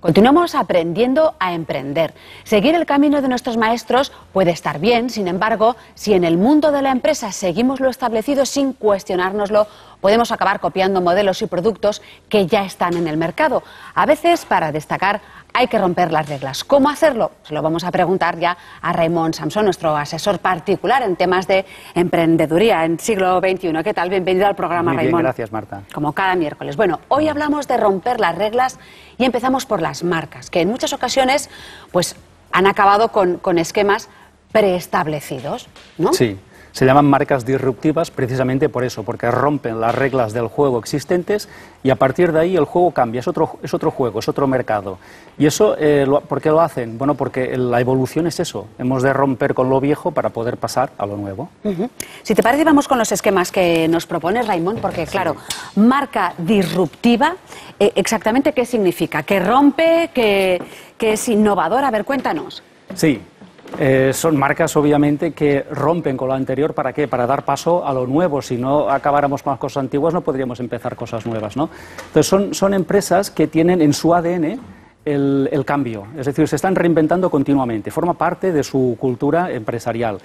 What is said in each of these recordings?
Continuamos aprendiendo a emprender. Seguir el camino de nuestros maestros puede estar bien, sin embargo, si en el mundo de la empresa seguimos lo establecido sin cuestionárnoslo, podemos acabar copiando modelos y productos que ya están en el mercado. A veces, para destacar, hay que romper las reglas. ¿Cómo hacerlo? Se lo vamos a preguntar ya a Raimon Samson, nuestro asesor particular en temas de emprendeduría en siglo XXI. ¿Qué tal? Bienvenido al programa, Raimon. Muy bien, gracias, Marta. Como cada miércoles. Bueno, hoy hablamos de romper las reglas y empezamos por las marcas, que en muchas ocasiones pues, han acabado con esquemas preestablecidos, ¿no? Sí. Se llaman marcas disruptivas precisamente por eso, porque rompen las reglas del juego existentes y a partir de ahí el juego cambia, es otro juego, es otro mercado. ¿Y eso por qué lo hacen? Bueno, porque la evolución es eso, hemos de romper con lo viejo para poder pasar a lo nuevo. Si te parece, vamos con los esquemas que nos propones, Raimon, porque claro, marca disruptiva, exactamente ¿qué significa? ¿Que rompe, que es innovadora? A ver, cuéntanos. Sí. Son marcas, obviamente, que rompen con lo anterior. ¿Para qué? Para dar paso a lo nuevo. Si no acabáramos con las cosas antiguas, no podríamos empezar cosas nuevas, ¿no? Entonces, son empresas que tienen en su ADN el cambio. Es decir, se están reinventando continuamente. Forma parte de su cultura empresarial.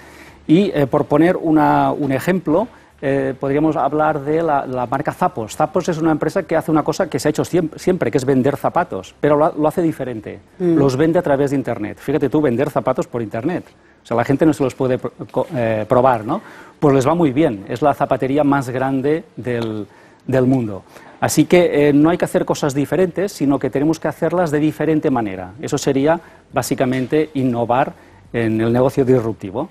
Y, por poner un ejemplo, podríamos hablar de la marca Zappos. Zappos es una empresa que hace una cosa que se ha hecho siempre, que es vender zapatos, pero lo hace diferente. Los vende a través de Internet. Fíjate tú, vender zapatos por Internet. O sea, la gente no se los puede probar, ¿no? Pues les va muy bien. Es la zapatería más grande del mundo. Así que no hay que hacer cosas diferentes, sino que tenemos que hacerlas de diferente manera. Eso sería, básicamente, innovar en el negocio disruptivo.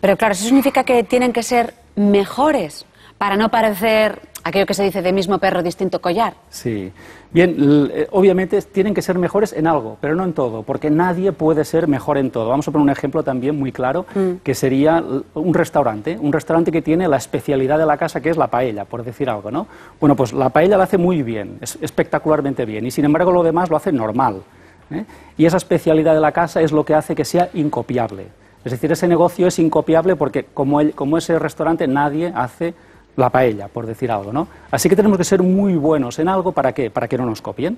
Pero claro, eso significa que tienen que ser mejores para no parecer aquello que se dice de mismo perro, distinto collar. Sí. Bien, obviamente tienen que ser mejores en algo, pero no en todo, porque nadie puede ser mejor en todo. Vamos a poner un ejemplo también muy claro, que sería un restaurante que tiene la especialidad de la casa, que es la paella, por decir algo, ¿no? Bueno, pues la paella la hace muy bien, espectacularmente bien, y sin embargo lo demás lo hace normal, ¿eh? Y esa especialidad de la casa es lo que hace que sea incopiable. Es decir, ese negocio es incopiable porque como ese restaurante nadie hace la paella, por decir algo, ¿no? Así que tenemos que ser muy buenos en algo, ¿para qué? Para que no nos copien.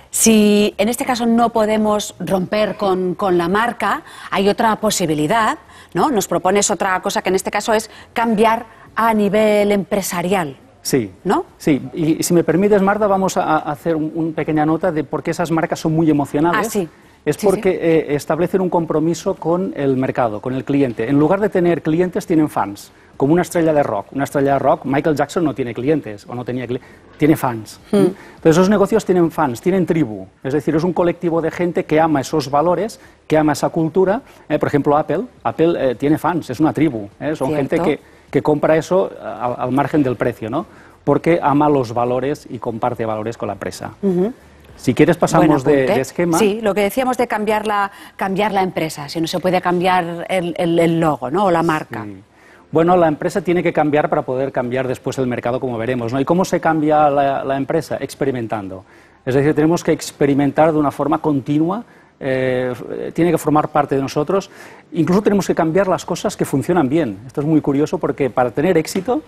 Si en este caso no podemos romper con la marca, hay otra posibilidad, ¿no? Nos propones otra cosa que en este caso es cambiar a nivel empresarial. Sí, ¿no? Sí, y si me permites, Marta, vamos a hacer una pequeña nota de por qué esas marcas son muy emocionales. Ah, sí. Es porque establecen un compromiso con el mercado, con el cliente. En lugar de tener clientes, tienen fans, como una estrella de rock. Una estrella de rock, Michael Jackson no tiene clientes, o no tenía clientes, tiene fans. Entonces, esos negocios tienen fans, tienen tribu. Es decir, es un colectivo de gente que ama esos valores, que ama esa cultura. Por ejemplo, Apple tiene fans, es una tribu. Son gente que compra eso al margen del precio, ¿no? Porque ama los valores y comparte valores con la empresa. Si quieres pasamos de esquema. Sí, lo que decíamos de cambiar la empresa, si no se puede cambiar el logo, ¿no? O la marca. Sí. Bueno, la empresa tiene que cambiar para poder cambiar después el mercado, como veremos, ¿no? ¿Y cómo se cambia la empresa? Experimentando. Es decir, tenemos que experimentar de una forma continua, tiene que formar parte de nosotros. Incluso tenemos que cambiar las cosas que funcionan bien. Esto es muy curioso porque para tener éxito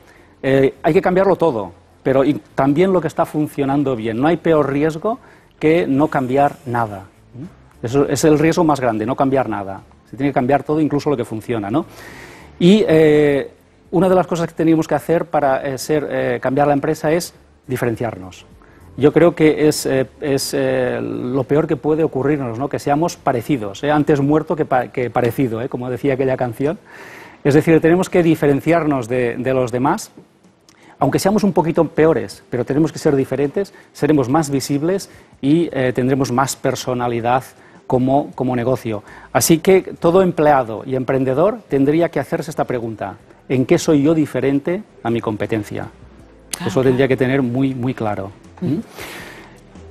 hay que cambiarlo todo, pero también lo que está funcionando bien. No hay peor riesgo que no cambiar nada. Eso es el riesgo más grande, no cambiar nada. Se tiene que cambiar todo, incluso lo que funciona, ¿no? Y una de las cosas que tenemos que hacer para cambiar la empresa es diferenciarnos. Yo creo que es lo peor que puede ocurrirnos, ¿no? Que seamos parecidos, antes muerto que parecido, como decía aquella canción. Es decir, tenemos que diferenciarnos de los demás. Aunque seamos un poquito peores, pero tenemos que ser diferentes, seremos más visibles y tendremos más personalidad como negocio. Así que todo empleado y emprendedor tendría que hacerse esta pregunta: ¿en qué soy yo diferente a mi competencia? Eso tendría que tener muy, muy claro.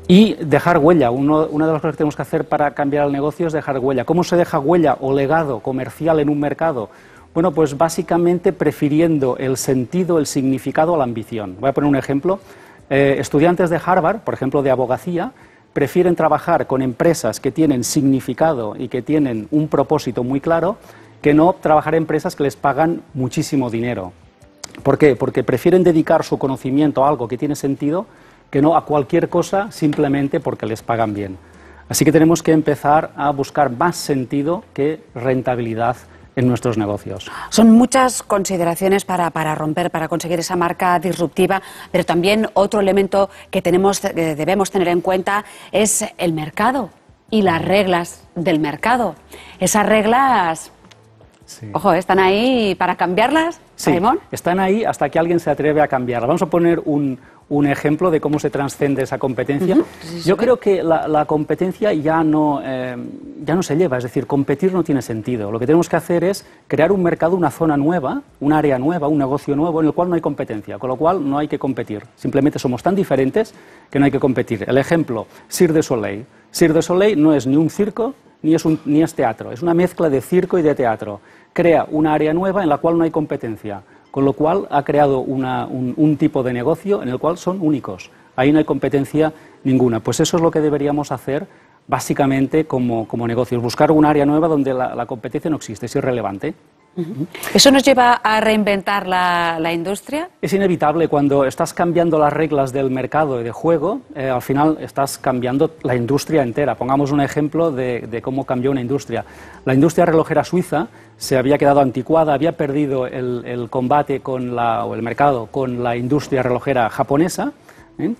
Y dejar huella. Una de las cosas que tenemos que hacer para cambiar el negocio es dejar huella. ¿Cómo se deja huella o legado comercial en un mercado? Bueno, pues básicamente prefiriendo el sentido, el significado a la ambición. Voy a poner un ejemplo. Estudiantes de Harvard, por ejemplo, de abogacía, prefieren trabajar con empresas que tienen significado y que tienen un propósito muy claro, que no trabajar en empresas que les pagan muchísimo dinero. ¿Por qué? Porque prefieren dedicar su conocimiento a algo que tiene sentido que no a cualquier cosa simplemente porque les pagan bien. Así que tenemos que empezar a buscar más sentido que rentabilidad en nuestros negocios. Son muchas consideraciones para romper, para conseguir esa marca disruptiva, pero también otro elemento que debemos tener en cuenta es el mercado y las reglas del mercado. Esas reglas, sí, ojo, ¿están ahí para cambiarlas, sí, Raimon? Están ahí hasta que alguien se atreve a cambiarlas. Vamos a poner un ejemplo de cómo se transcende esa competencia. Yo creo que la competencia ya no se lleva, es decir, competir no tiene sentido. Lo que tenemos que hacer es crear un mercado, una zona nueva, un área nueva, un negocio nuevo en el cual no hay competencia, con lo cual no hay que competir. Simplemente somos tan diferentes que no hay que competir. El ejemplo, Cirque du Soleil. Cirque du Soleil no es ni un circo ni es teatro, es una mezcla de circo y de teatro. Crea una área nueva en la cual no hay competencia, con lo cual ha creado un tipo de negocio en el cual son únicos. Ahí no hay competencia ninguna. Pues eso es lo que deberíamos hacer básicamente como negocios, buscar un área nueva donde la competencia no existe, es irrelevante. ¿Eso nos lleva a reinventar la industria? Es inevitable. Cuando estás cambiando las reglas del mercado y de juego, al final estás cambiando la industria entera. Pongamos un ejemplo de cómo cambió una industria. La industria relojera suiza se había quedado anticuada, había perdido el combate o el mercado con la industria relojera japonesa,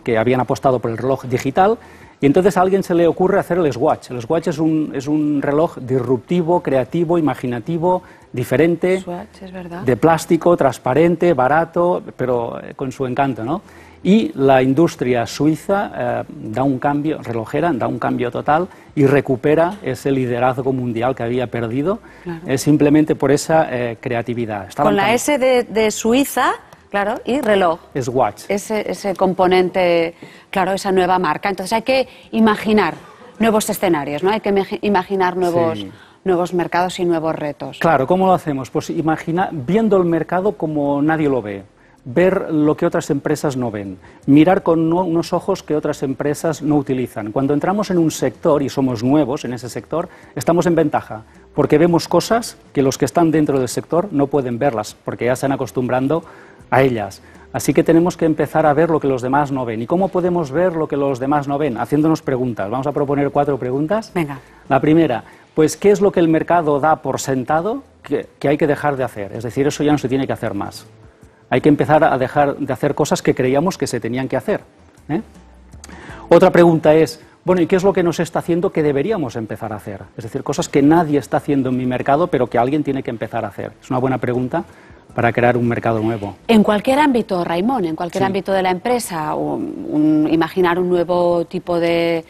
que habían apostado por el reloj digital. Y entonces a alguien se le ocurre hacer el Swatch. El Swatch es un reloj disruptivo, creativo, imaginativo, diferente, Swatch, es verdad, de plástico, transparente, barato, pero con su encanto, ¿no? Y la industria suiza da un cambio, relojera, da un cambio total y recupera ese liderazgo mundial que había perdido, claro, simplemente por esa creatividad. Con la S de Suiza... Claro, y reloj. Swatch. Ese componente, claro, esa nueva marca. Entonces hay que imaginar nuevos escenarios, ¿no? Hay que imaginar nuevos mercados y nuevos retos. Claro, ¿cómo lo hacemos? Pues viendo el mercado como nadie lo ve. Ver lo que otras empresas no ven, mirar con unos ojos que otras empresas no utilizan. Cuando entramos en un sector y somos nuevos en ese sector, estamos en ventaja, porque vemos cosas que los que están dentro del sector no pueden verlas, porque ya se están acostumbrando a ellas. Así que tenemos que empezar a ver lo que los demás no ven. ¿Y cómo podemos ver lo que los demás no ven? Haciéndonos preguntas. Vamos a proponer 4 preguntas. Venga. La primera, pues ¿qué es lo que el mercado da por sentado que hay que dejar de hacer? Es decir, eso ya no se tiene que hacer más. Hay que empezar a dejar de hacer cosas que creíamos que se tenían que hacer. Otra pregunta es, bueno, ¿y qué es lo que nos está haciendo que deberíamos empezar a hacer? Es decir, cosas que nadie está haciendo en mi mercado, pero que alguien tiene que empezar a hacer. Es una buena pregunta para crear un mercado nuevo. En cualquier ámbito, Raimon, en cualquier ámbito de la empresa, imaginar un nuevo tipo de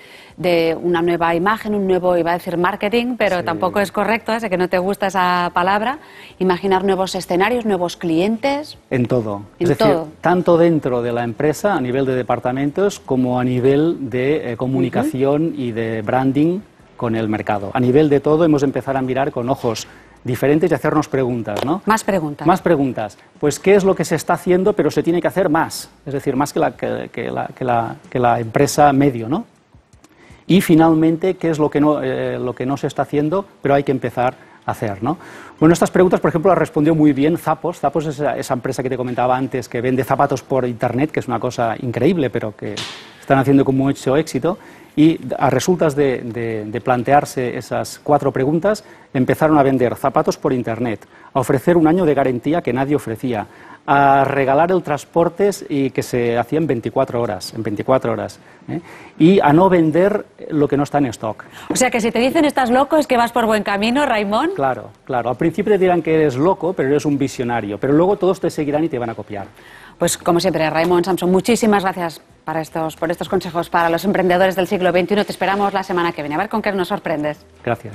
una nueva imagen, un nuevo, iba a decir marketing, pero tampoco es correcto, sé que no te gusta esa palabra, imaginar nuevos escenarios, nuevos clientes. En todo. Es decir, tanto dentro de la empresa, a nivel de departamentos, como a nivel de comunicación y de branding con el mercado. A nivel de todo hemos de empezar a mirar con ojos diferentes y hacernos preguntas, ¿no? Más preguntas. Más preguntas. Pues, ¿qué es lo que se está haciendo, pero se tiene que hacer más? Es decir, más que la empresa medio, ¿no? Y, finalmente, ¿qué es lo que no se está haciendo, pero hay que empezar a hacer, ¿no? Bueno, estas preguntas, por ejemplo, las respondió muy bien Zappos. Zappos es esa empresa que te comentaba antes, que vende zapatos por Internet, que es una cosa increíble, pero que están haciendo con mucho éxito. Y a resultas de plantearse esas 4 preguntas, empezaron a vender zapatos por Internet, a ofrecer un año de garantía que nadie ofrecía, a regalar el transportes y que se hacía en 24 horas, y a no vender lo que no está en stock. O sea que si te dicen estás loco es que vas por buen camino, Raimon. Claro, claro. Al principio te dirán que eres loco, pero eres un visionario, pero luego todos te seguirán y te van a copiar. Pues como siempre, Raimon Samson, muchísimas gracias por estos consejos para los emprendedores del siglo XXI. Te esperamos la semana que viene. A ver con qué nos sorprendes. Gracias.